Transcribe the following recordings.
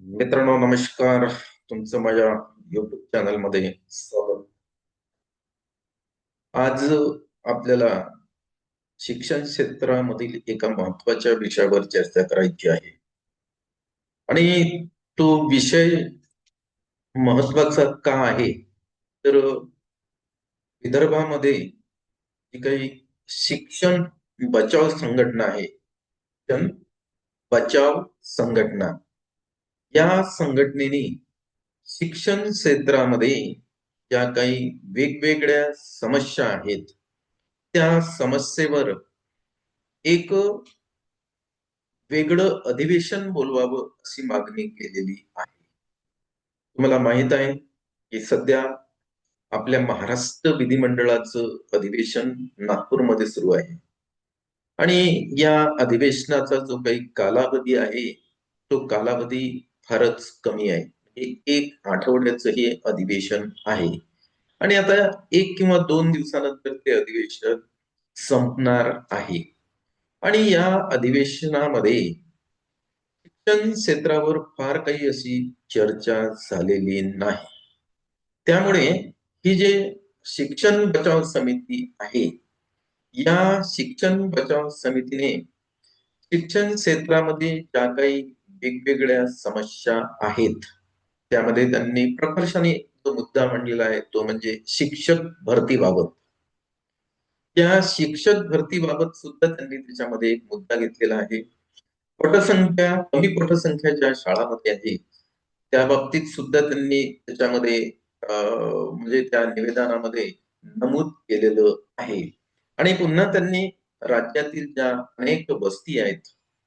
मित्रांनो नमस्कार. तुमचं माझ्या युट्यूब चॅनल मध्ये स्वागत. आज आपल्याला शिक्षण क्षेत्रामधील एका महत्वाच्या विषयावर चर्चा करायची आहे आणि तो विषय महत्वाचा का आहे तर विदर्भामध्ये जी काही शिक्षण बचाव संघटना आहे, शिक्षण बचाव संघटना, या संघटनेने शिक्षण क्षेत्रामध्ये ज्या काही वेगवेगळ्या समस्या आहेत त्या समस्येवर एक वेगळं अधिवेशन बोलवावं अशी मागणी केलेली आहे. तुम्हाला माहित आहे की सध्या आपल्या महाराष्ट्र विधिमंडळाचं अधिवेशन नागपूरमध्ये सुरू आहे आणि या अधिवेशनाचा जो काही कालावधी आहे तो कालावधी फारच कमी आहे. हे एक आठवड्याचं हे अधिवेशन आहे आणि आता 1 किंवा 2 दिवसानंतर ते अधिवेशन संपणार आहे आणि या अधिवेशनामध्ये शिक्षण क्षेत्रावर फार काही अशी चर्चा झालेली नाही. त्यामुळे ही जे शिक्षण बचाव समिती आहे, या शिक्षण बचाव समितीने शिक्षण क्षेत्रामध्ये ज्या काही वेगवेगळ्या समस्या आहेत त्यामध्ये त्यांनी प्रकर्षाने जो मुद्दा मांडलेला आहे तो म्हणजे शिक्षक भरतीबाबत. त्या शिक्षक भरतीबाबत सुद्धा त्यांनी त्याच्यामध्ये एक मुद्दा घेतलेला आहे. पटसंख्या कमी पटसंख्या ज्या शाळांमध्ये आहे त्या बाबतीत सुद्धा त्यांनी त्याच्यामध्ये म्हणजे त्या निवेदनामध्ये नमूद केलेलं आहे आणि पुन्हा त्यांनी राज्यातील ज्या अनेक वस्ती आहेत,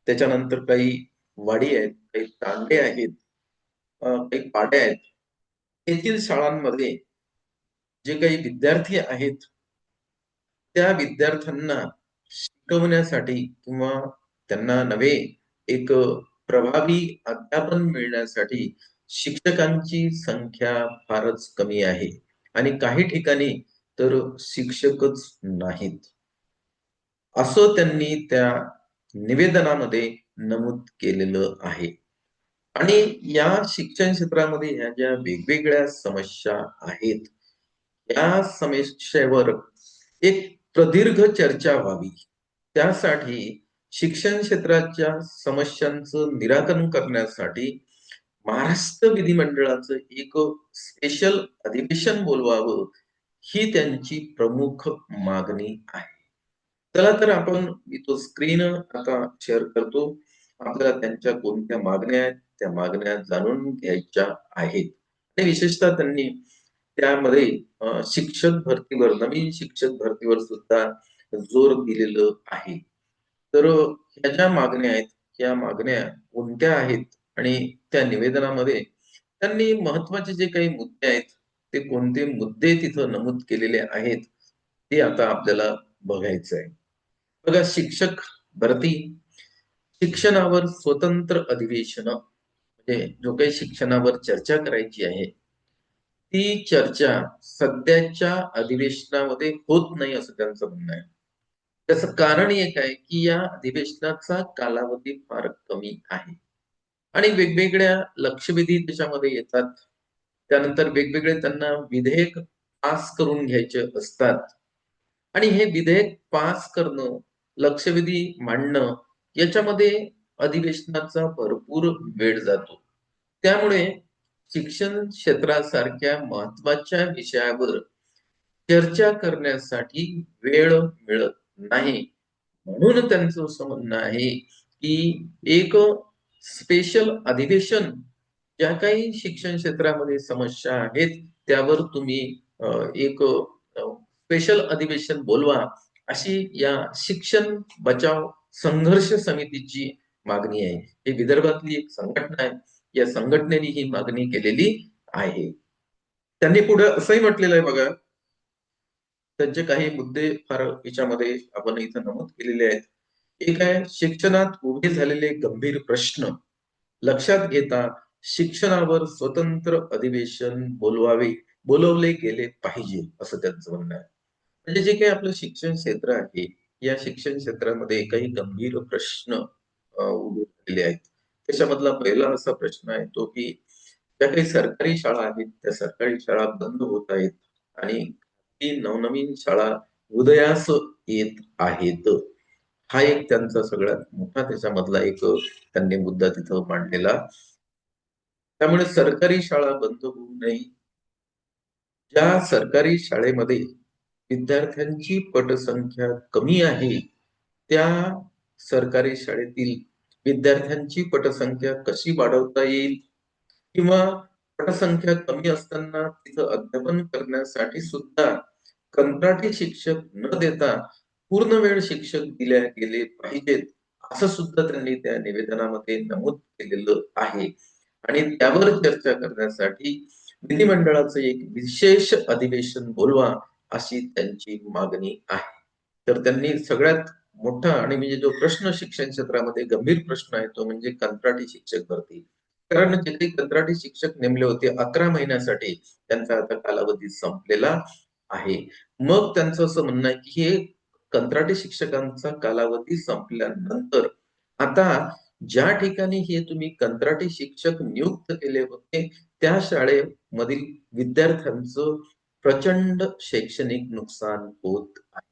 त्याच्यानंतर काही वाडी आहेत, काही तांडे आहेत, काही पाड्या आहेत, येथील शाळांमध्ये जे काही विद्यार्थी आहेत त्या विद्यार्थ्यांना शिकवण्यासाठी किंवा त्यांना नवे एक प्रभावी अध्यापन मिळण्यासाठी शिक्षकांची संख्या फारच कमी आहे आणि काही ठिकाणी तर शिक्षकच नाहीत असं त्यांनी त्या निवेदनामध्ये नमूद केलेलं आहे. आणि या शिक्षण क्षेत्रामध्ये ह्या ज्या वेगवेगळ्या समस्या आहेत या समस्येवर एक प्रदीर्घ चर्चा व्हावी, त्यासाठी शिक्षण क्षेत्राच्या समस्यांचं निराकरण करण्यासाठी महाराष्ट्र विधिमंडळाचं एक स्पेशल अधिवेशन बोलवावं ही त्यांची प्रमुख मागणी आहे. चला तर आपण मी तो स्क्रीन आता शेअर करतो. आपल्याला त्यांच्या कोणत्या मागण्या आहेत त्या मागण्या जाणून घ्यायच्या आहेत आणि विशेषतः त्यांनी त्यामध्ये शिक्षक भरतीवर, नवीन शिक्षक भरतीवर सुद्धा जोर दिलेलं आहे. तर ह्या ज्या मागण्या आहेत या मागण्या कोणत्या आहेत आणि त्या निवेदनामध्ये त्यांनी महत्वाचे जे काही मुद्दे आहेत ते कोणते मुद्दे तिथं नमूद केलेले आहेत ते आता आपल्याला बघायचं आहे. बघा, शिक्षक भरती, शिक्षणावर स्वतंत्र अधिवेशन, म्हणजे जो काही शिक्षणावर चर्चा करायची आहे ती चर्चा सध्याच्या अधिवेशनामध्ये होत नाही असं त्यांचं म्हणणं आहे. त्याचं कारण एक आहे की या अधिवेशनाचा कालावधी फार कमी आहे आणि वेगवेगळ्या लक्षवेधी त्याच्यामध्ये येतात. त्यानंतर वेगवेगळे त्यांना विधेयक पास करून घ्यायचे असतात आणि हे विधेयक पास करणं, लक्षवेधी मांडणं याच्यामध्ये अधिवेशनाचा भरपूर वेळ जातो. त्यामुळे शिक्षण क्षेत्रासारख्या महत्वाच्या विषयावर चर्चा करण्यासाठी वेळ मिळत नाही. म्हणून त्यांचं असं म्हणणं आहे की एक स्पेशल अधिवेशन, ज्या काही शिक्षण क्षेत्रामध्ये समस्या आहेत त्यावर तुम्ही एक स्पेशल अधिवेशन बोलवा अशी या शिक्षण बचाव संघर्ष समितीची मागणी आहे. ही विदर्भातली एक संघटना आहे. या संघटनेने ही मागणी केलेली आहे. त्यांनी पुढे असंही म्हटलेलं आहे बघा, त्यांचे काही मुद्दे फार याच्यामध्ये आपण इथं नमूद केलेले आहेत. एक आहे शिक्षणात उभे झालेले गंभीर प्रश्न लक्षात घेता शिक्षणावर स्वतंत्र अधिवेशन बोलवले गेले पाहिजे असं त्यांचं म्हणणं आहे. म्हणजे जे काही आपलं शिक्षण क्षेत्र आहे या शिक्षण क्षेत्रामध्ये काही गंभीर प्रश्न उभे झालेले आहेत त्याच्यामधला पहिला असा प्रश्न आहे तो की ज्या काही सरकारी शाळा आहेत त्या सरकारी शाळा बंद होत आहेत आणि ती नवनवीन शाळा उदयास येत आहेत. हा एक त्यांचा सगळ्यात मोठा त्याच्यामधला एक त्यांनी मुद्दा तिथं मांडलेला. त्यामुळे सरकारी शाळा बंद होऊ नये. ज्या सरकारी शाळेमध्ये विद्यार्थ्यांची पटसंख्या कमी आहे त्या सरकारी शाळेतील विद्यार्थ्यांची पटसंख्या कशी वाढवता येईल किंवा पटसंख्या कमी असताना तिथं अध्यापन करण्यासाठी सुद्धा कंत्राटी शिक्षक न देता पूर्ण वेळ शिक्षक दिल्या गेले पाहिजेत असं सुद्धा त्यांनी त्या निवेदनामध्ये नमूद केलेलं आहे. आणि त्यावर चर्चा करण्यासाठी विधिमंडळाचं एक विशेष अधिवेशन बोलवा अशी त्यांची मागणी आहे. तर त्यांनी सगळ्यात मोठा आणि म्हणजे जो प्रश्न शिक्षण क्षेत्रामध्ये गंभीर प्रश्न आहे तो म्हणजे कंत्राटी शिक्षक भरती. कारण जे काही कंत्राटी शिक्षक नेमले होते 11 महिन्यासाठी त्यांचा आता कालावधी संपलेला आहे. मग त्यांचं असं म्हणणं आहे की हे कंत्राटी शिक्षकांचा कालावधी संपल्यानंतर आता ज्या ठिकाणी हे तुम्ही कंत्राटी शिक्षक नियुक्त केले होते त्या शाळेमधील विद्यार्थ्यांचं प्रचंड शैक्षणिक नुकसान होत आहे.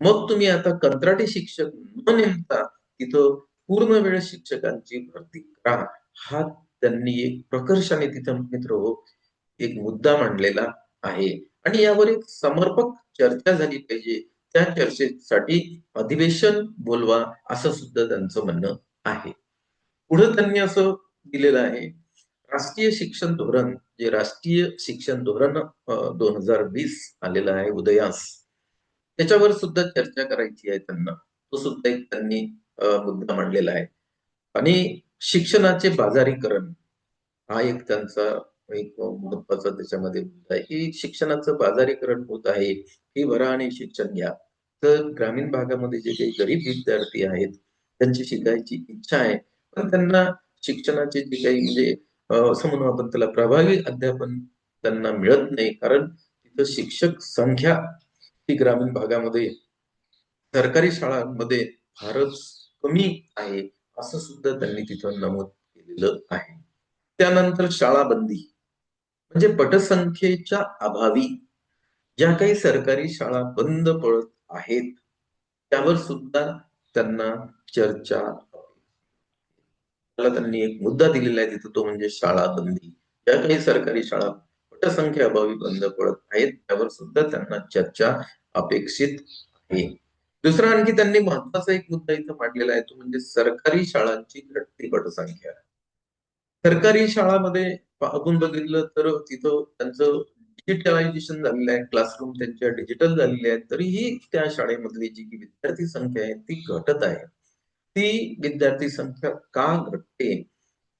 मग तुम्ही आता कंत्राटी शिक्षक न नेमता तिथं पूर्ण वेळ शिक्षकांची भरती करा. हा त्यांनी एक प्रकर्षाने तिथं मित्रहो एक मुद्दा मांडलेला आहे आणि यावर एक समर्पक चर्चा झाली पाहिजे. त्या चर्चेसाठी अधिवेशन बोलवा असं सुद्धा त्यांचं म्हणणं आहे. पुढे त्यांनी असं दिलेलं आहे, राष्ट्रीय शिक्षण धोरण जे राष्ट्रीय शिक्षण धोरण 2020 आलेलं आहे उदयास, त्याच्यावर सुद्धा चर्चा करायची आहे त्यांना. तो सुद्धा एक त्यांनी मुद्दा मांडलेला आहे. आणि शिक्षणाचे बाजारीकरण हा एक त्यांचा एक महत्वाचा त्याच्यामध्ये मुद्दा आहे की शिक्षणाचं बाजारीकरण होत आहे. फी भरा आणि शिक्षण घ्या. तर ग्रामीण भागामध्ये जे काही गरीब विद्यार्थी आहेत त्यांची शिकायची इच्छा आहे पण त्यांना शिक्षणाचे जे काही म्हणजे असं म्हणू आपण त्याला प्रभावी अध्यापन त्यांना मिळत नाही कारण तिथं शिक्षक संख्या ही ग्रामीण भागामध्ये सरकारी शाळांमध्ये फारच कमी आहे असं सुद्धा त्यांनी तिथं नमूद केलेलं आहे. त्यानंतर शाळा बंदी म्हणजे पटसंख्येच्या अभावी ज्या काही सरकारी शाळा बंद पडत आहेत त्यावर सुद्धा त्यांना चर्चा. त्याला त्यांनी एक मुद्दा दिलेला आहे तिथं तो म्हणजे शाळा बंदी. ज्या काही सरकारी शाळा पटसंख्या अभावी बंद पडत आहेत त्यावर सुद्धा त्यांना चर्चा अपेक्षित आहे. दुसरा आणखी त्यांनी महत्वाचा एक मुद्दा इथं मांडलेला आहे तो म्हणजे सरकारी शाळांची घटती पटसंख्या. सरकारी शाळामध्ये आपण बघितलं तर तिथं त्यांचं डिजिटलायझेशन झालेलं आहे. क्लासरूम त्यांच्या डिजिटल झालेले आहेत. तरीही त्या शाळेमधली जी की विद्यार्थी संख्या आहे ती घटत आहे. ती विद्यार्थी संख्या का घटते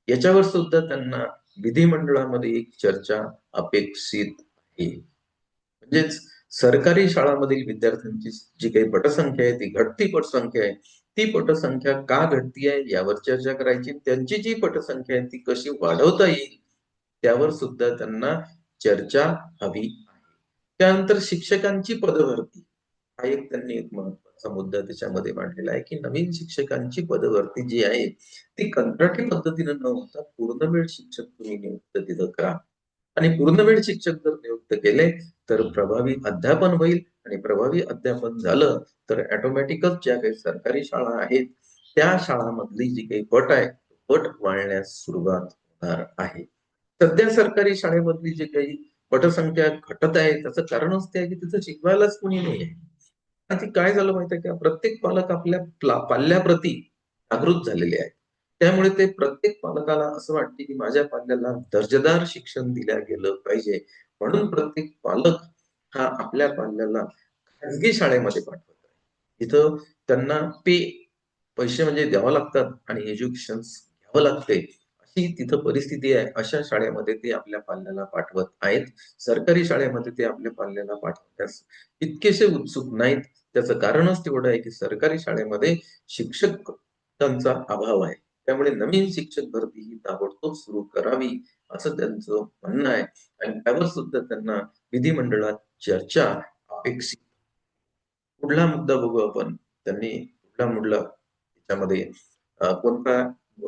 याच्यावर सुद्धा त्यांना विधिमंडळामध्ये एक चर्चा अपेक्षित आहे. म्हणजेच सरकारी शाळांमधील विद्यार्थ्यांची जी काही पटसंख्या आहे ती घटती पटसंख्या आहे. ती पटसंख्या का घटती आहे यावर चर्चा करायची. त्यांची जी पटसंख्या आहे ती कशी वाढवता येईल त्यावर सुद्धा त्यांना चर्चा हवी आहे. त्यानंतर शिक्षकांची पदभरती हा एक त्यांनी एक महत्वाचा मुद्दा त्याच्यामध्ये मांडलेला आहे की नवीन शिक्षकांची पदभरती जी आहे ती कंत्राटी पद्धतीने न होता पूर्णवेळ शिक्षक तुम्ही नियुक्त तिथं करा. आणि पूर्णवेळ शिक्षक जर नियुक्त केले तर प्रभावी अध्यापन होईल आणि प्रभावी अध्यापन झालं तर ऑटोमॅटिकच ज्या काही सरकारी शाळा आहेत त्या शाळांमधली जी काही पट आहे पट वाढण्यास सुरुवात होणार आहे. सध्या सरकारी शाळेमधली जी काही पटसंख्या घटत आहे त्याचं कारणच ते आहे की तिथं शिकवायलाच कोणी नाही आहे. आणि काय झालं माहितीये का प्रत्येक पालक आपल्या पाल्याप्रती जागृत झालेले आहेत. त्यामुळे ते प्रत्येक पालकाला असं वाटते की माझ्या पाल्याला दर्जेदार शिक्षण दिल्या गेलं पाहिजे. म्हणून प्रत्येक पालक हा आपल्या पाल्याला खाजगी शाळेमध्ये पाठवत आहे. इथं त्यांना पैसे म्हणजे द्यावं लागतात आणि एज्युकेशन घ्यावं लागते. अशी तिथं परिस्थिती आहे. अशा शाळेमध्ये ते आपल्या पाल्याला पाठवत आहेत. सरकारी शाळेमध्ये ते आपल्या पाल्याला पाठवण्यास इतकेसे उत्सुक नाहीत. त्याचं कारणच तेवढं आहे की सरकारी शाळेमध्ये शिक्षकांचा अभाव आहे. त्यामुळे नवीन शिक्षक भरती ही ताबडतोब सुरू करावी असं त्यांचं म्हणणं आहे आणि त्यावर सुद्धा त्यांना विधिमंडळात चर्चा अपेक्षित. पुढला मुद्दा बघू आपण. त्यांनी पुढला मुद्दा त्याच्यामध्ये कोणता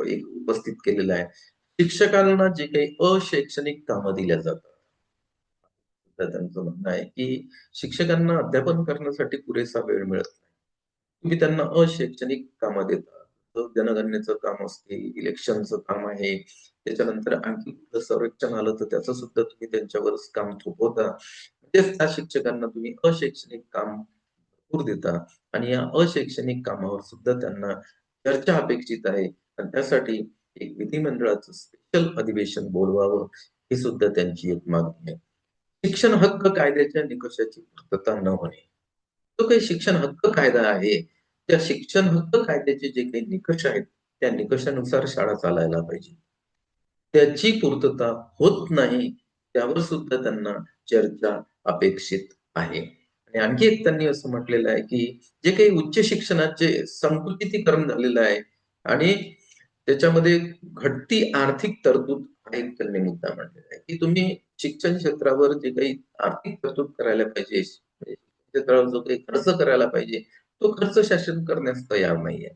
एक उपस्थित केलेलं आहे. शिक्षकांना जे काही अशैक्षणिक कामं दिल्या जातात, तर त्यांचं म्हणणं आहे, की शिक्षकांना अध्यापन करण्यासाठी पुरेसा वेळ मिळत नाही. तुम्ही त्यांना अशैक्षणिक कामं देता. जनगणनेचं काम असते, इलेक्शनचं काम आहे. त्याच्यानंतर आणखी कुठलं सर्वेक्षण आलं तर त्याचं सुद्धा तुम्ही त्यांच्यावरच काम थोपवता. तेच त्या शिक्षकांना तुम्ही अशैक्षणिक काम भरपूर देता आणि या अशैक्षणिक कामावर सुद्धा त्यांना चर्चा अपेक्षित आहे आणि त्यासाठी एक विधिमंडळाचं स्पेशल अधिवेशन बोलवावं, ही सुद्धा त्यांची एक मागणी आहे. शिक्षण हक्क कायद्याच्या निकषाची पूर्तता न होणे. जो काही शिक्षण हक्क कायदा आहे, त्या शिक्षण हक्क कायद्याचे जे काही निकष आहेत, त्या निकषानुसार शाळा चालायला पाहिजे. त्याची पूर्तता होत नाही, त्यावर सुद्धा त्यांना चर्चा अपेक्षित आहे. आणि आणखी एक त्यांनी असं म्हटलेलं आहे, की जे काही उच्च शिक्षणाचे संकुचितीकरण झालेलं आहे आणि त्याच्यामध्ये घटती आर्थिक तरतूद हा एक त्यांनी मुद्दा मांडलेला आहे, की तुम्ही शिक्षण क्षेत्रावर जे काही आर्थिक तरतूद करायला पाहिजे, म्हणजे क्षेत्रावर जो काही खर्च करायला पाहिजे, तो खर्च शासन करण्यास तयार नाहीये.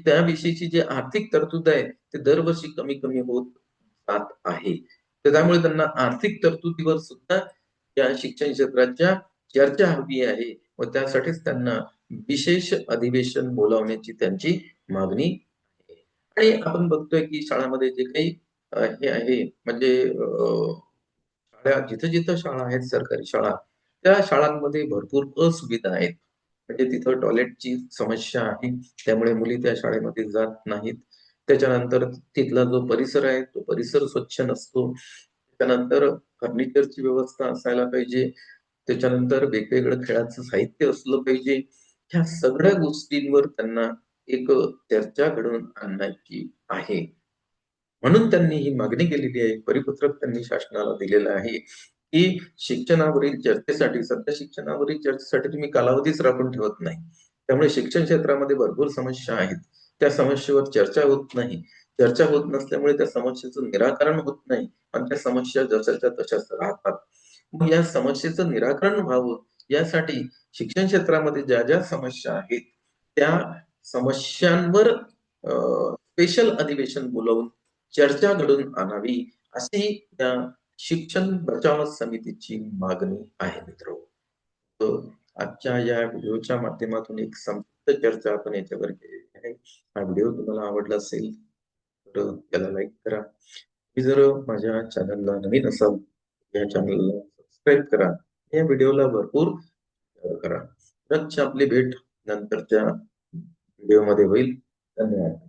त्याविषयीची जी आर्थिक तरतूद आहे, ते दरवर्षी कमी-कमी होत जात आहे. तर त्यामुळे त्यांना आर्थिक तरतुदीवर सुद्धा या शिक्षण क्षेत्राच्या चर्चा हवी आहे व त्यासाठीच त्यांना विशेष अधिवेशन बोलावण्याची त्यांची मागणी आहे. आणि आपण बघतोय की शाळांमध्ये जे काही हे आहे म्हणजे शाळा जिथं-जिथं शाळा आहेत सरकारी शाळा, त्या शाळांमध्ये भरपूर असुविधा आहेत. म्हणजे तिथं टॉयलेटची समस्या आहे. त्यामुळे मुली त्या शाळेमध्ये जात नाहीत. त्याच्यानंतर तिथला जो परिसर आहे, तो परिसर स्वच्छ नसतो. त्यानंतर फर्निचरची व्यवस्था असायला पाहिजे. त्याच्यानंतर वेगवेगळं खेळाचं साहित्य असलं पाहिजे. ह्या सगळ्या गोष्टींवर त्यांना एक चर्चा घडवून आणायची आहे. म्हणून त्यांनी ही मागणी केलेली आहे. परिपत्रक त्यांनी शासनाला दिलेलं आहे, की शिक्षणावरील चर्चेसाठी सध्या शिक्षणावरील चर्चेसाठी तुम्ही कालावधीच राखून ठेवत नाही. त्यामुळे शिक्षण क्षेत्रामध्ये भरपूर समस्या आहेत. त्या समस्येवर चर्चा होत नाही. चर्चा होत नसल्यामुळे त्या समस्येचं निराकरण होत नाही आणि त्या समस्या जशाच्या तशाच राहतात. मग या समस्येचं निराकरण व्हावं यासाठी शिक्षण क्षेत्रामध्ये ज्या समस्या आहेत, त्या समस्यांवर स्पेशल अधिवेशन बोलावून चर्चा घडवून आणावी, अशी त्या शिक्षण बचाव समितीची मागणी आहे मित्रहो. तर आजच्या या व्हिडिओच्या माध्यमातून एक संक्षिप्त चर्चा आपण याच्यावर केलेली आहे. हा व्हिडिओ तुम्हाला आवडला असेल तर त्याला लाईक करा. तुम्ही जर माझ्या चॅनलला नवीन असाल, या चॅनलला सबस्क्राईब करा. या व्हिडिओला भरपूर शेअर करा. नक्की आपली भेट नंतरच्या व्हिडिओमध्ये होईल. धन्यवाद.